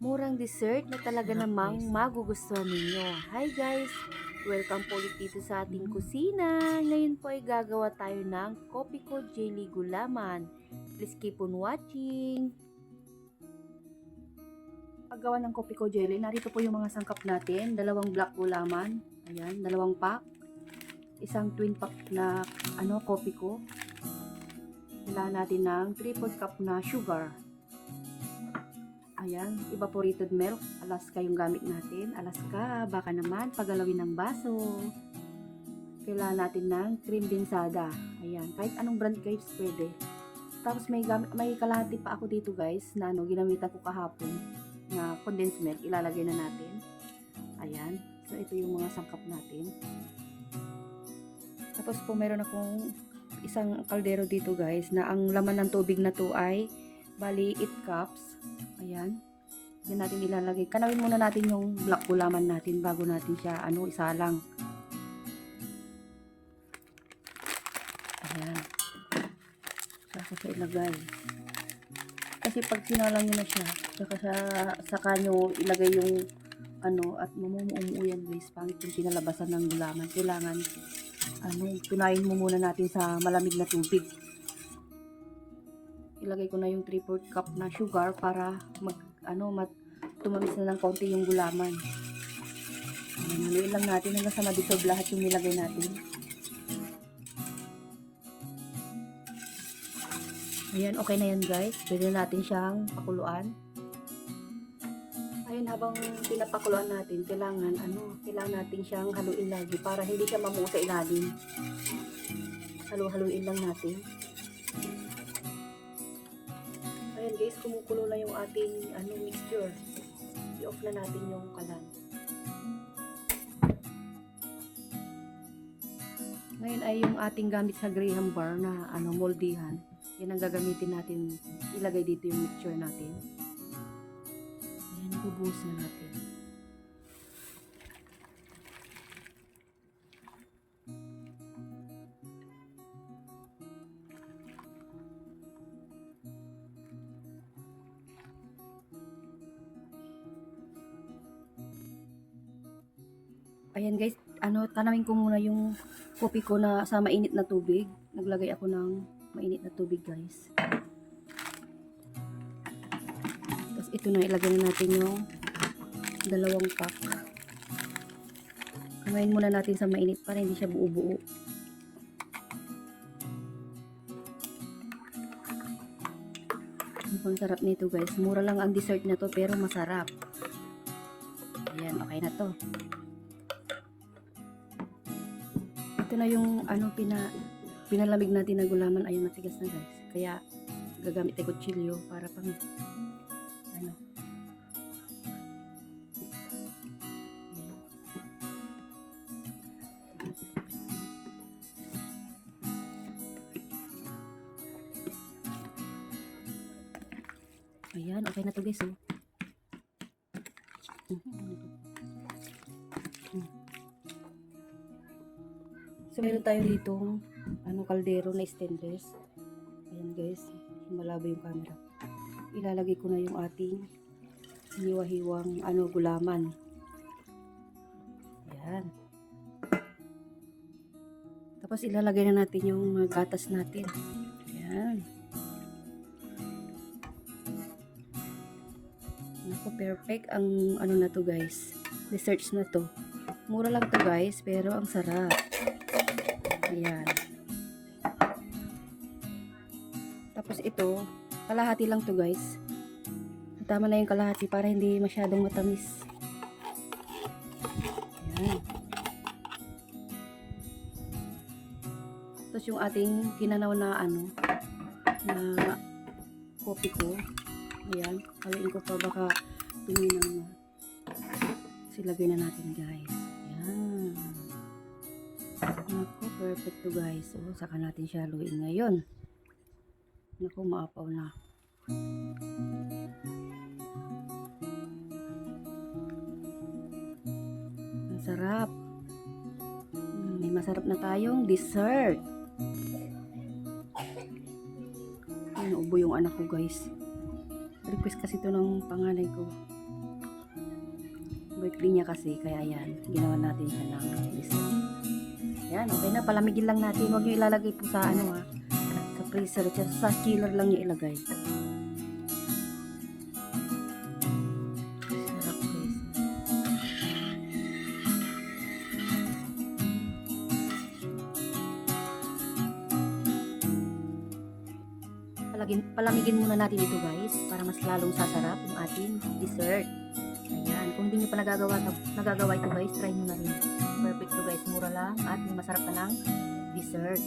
Murang dessert na talaga Sarap namang guys. magugustuhan ninyo. Hi guys! Welcome po ulit dito sa ating kusina. Ngayon po ay gagawa tayo ng Kopiko Jelly Gulaman. Please keep on watching. Paggawa ng Kopiko Jelly, narito po yung mga sangkap natin. Dalawang black gulaman. Ayan, dalawang pack. Isang twin pack na Kopiko. Kailangan natin ng 3/4 cup na sugar. Ayan, evaporated milk. Alaska yung gamit natin. Alaska, baka naman pagalawin ng baso. Kailangan natin ng cream bensada. Ayan, kahit anong brand guys pwede. Tapos may kalahati pa ako dito guys na ginamitan ko kahapon na condensed milk. Ilalagay na natin. Ayan, so ito yung mga sangkap natin. Tapos po meron akong isang kaldero dito guys na ang laman ng tubig na to ay bali 8 cups. Ayan. Yan natin ilalagay. Kanawin muna natin yung black gulaman natin bago natin siya isalang. Ayan. Saka siya ilagay. Kasi pag sinalang nyo na siya, saka nyo ilagay yung at mamumuo yan guys. Pangit yung pinalabasan ng gulaman. Kailangan tunayin mo muna natin sa malamig na tubig. Ilagay ko na yung 3/4 cup na sugar para tumamis na ng konti yung gulaman. Haluin lang natin hanggang sa ma-dissolve lahat yung nilagay natin. Ayan, okay na yan guys. Pwede natin siyang pakuluan. Ayan, habang pinapakuluan natin, kailangan natin siyang haluin lagi para hindi siya mamuo sa ilalim. Haluin lang natin. Ayan guys, kumukulo na yung ating mixture. I-off na natin yung kalan. Ngayon ay yung ating gamit sa Graham bar na moldihan. Yan ang gagamitin natin. Ilagay dito yung mixture natin. Ayan, ibubuhos na natin. Ayan guys, tanawin ko muna yung kopi ko na sa mainit na tubig. Naglagay ako ng mainit na tubig guys. Tapos ito na, ilagay na natin yung dalawang pack. Kamayin muna natin sa mainit para hindi siya buo-buo. Ang sarap nito guys. Mura lang ang dessert na to pero masarap. Ayan, okay na to. Ito na yung pinalamig natin na gulaman. Ayun, matigas na guys. Kaya gagamit tayo kutsilyo para pang Ayan, okay na to guys. So meron tayo ditong kaldero na stainless. Ayan guys, malabo yung camera. Ilalagay ko na yung ating hiniwa-hiwang gulaman. Ayan. Tapos ilalagay na natin yung gatas natin. Ayan. Naku, perfect ang na to guys. Desserts na to. Mura lang to guys, pero ang sarap. Ayan. Tapos ito, kalahati lang to guys. Tama na yung kalahati para hindi masyadong matamis. Ayan. Tapos yung ating kinanaw na na kopi ko. Ayan, haluin ko pa baka tuminang na. Silagay na natin guys. Ayan. Naku, perfect to guys. So, saka natin siya haluin ngayon. Naku, maapaw na. Ang sarap. May masarap na tayong dessert. Naubo yung anak ko guys. Request kasi ito ng panganay ko. birthday niya kasi, kaya yan, ginawa natin siya ng dessert. Yan, okay na, palamigin lang natin. Huwag nyo ilalagay po sa ano sa freezer, sa chiller lang nyo ilagay. Sarap guys. Palamigin muna natin ito guys, para mas lalong sasarap yung ating dessert. Ayan, kung hindi nyo pa nagagawa ito guys, try nyo na rin. Perfect to guys, mura lang at masarap na lang dessert.